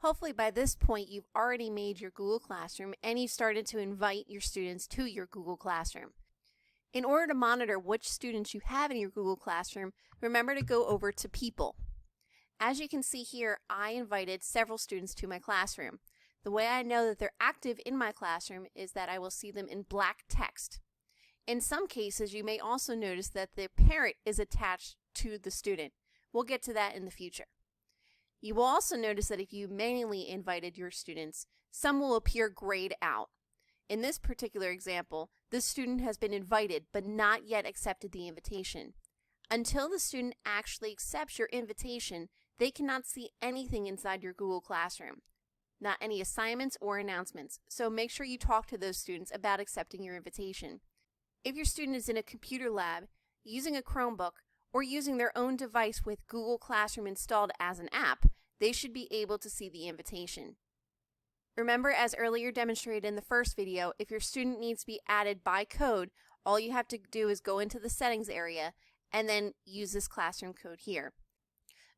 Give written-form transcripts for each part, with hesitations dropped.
Hopefully by this point you've already made your Google Classroom and you've started to invite your students to your Google Classroom. In order to monitor which students you have in your Google Classroom, remember to go over to People. As you can see here, I invited several students to my classroom. The way I know that they're active in my classroom is that I will see them in black text. In some cases, you may also notice that the parent is attached to the student. We'll get to that in the future. You will also notice that if you manually invited your students, some will appear grayed out. In this particular example, the student has been invited but not yet accepted the invitation. Until the student actually accepts your invitation, they cannot see anything inside your Google Classroom, not any assignments or announcements, so make sure you talk to those students about accepting your invitation. If your student is in a computer lab, using a Chromebook, or using their own device with Google Classroom installed as an app, they should be able to see the invitation. Remember, as earlier demonstrated in the first video, if your student needs to be added by code, all you have to do is go into the settings area and then use this classroom code here.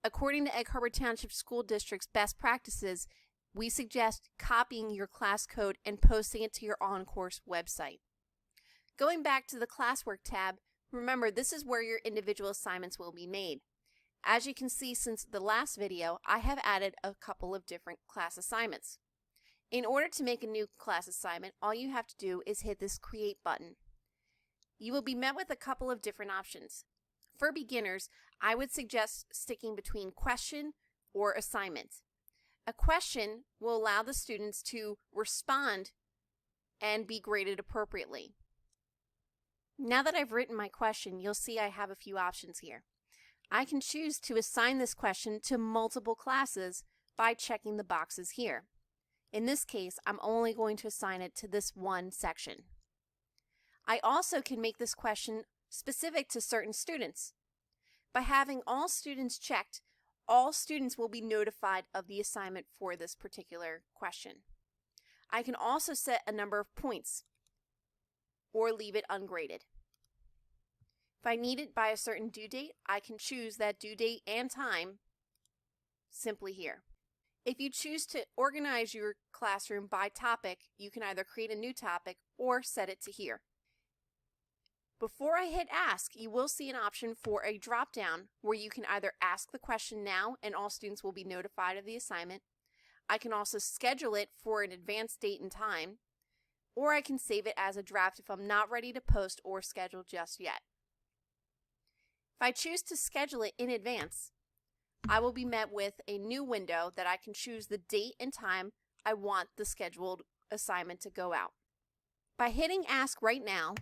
According to Egg Harbor Township School District's best practices, we suggest copying your class code and posting it to your on-course website. Going back to the Classwork tab, remember this is where your individual assignments will be made. As you can see since the last video, I have added a couple of different class assignments. In order to make a new class assignment, all you have to do is hit this Create button. You will be met with a couple of different options. For beginners, I would suggest sticking between question or assignment. A question will allow the students to respond and be graded appropriately. Now that I've written my question, you'll see I have a few options here. I can choose to assign this question to multiple classes by checking the boxes here. In this case, I'm only going to assign it to this one section. I also can make this question specific to certain students. By having all students checked, all students will be notified of the assignment for this particular question. I can also set a number of points or leave it ungraded. If I need it by a certain due date, I can choose that due date and time simply here. If you choose to organize your classroom by topic, you can either create a new topic or set it to here. Before I hit Ask, you will see an option for a drop-down where you can either ask the question now and all students will be notified of the assignment. I can also schedule it for an advanced date and time, or I can save it as a draft if I'm not ready to post or schedule just yet. If I choose to schedule it in advance, I will be met with a new window that I can choose the date and time I want the scheduled assignment to go out. By hitting Ask right now,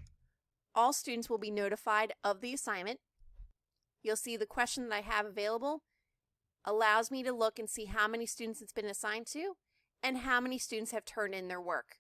all students will be notified of the assignment. You'll see the question that I have available allows me to look and see how many students it's been assigned to and how many students have turned in their work.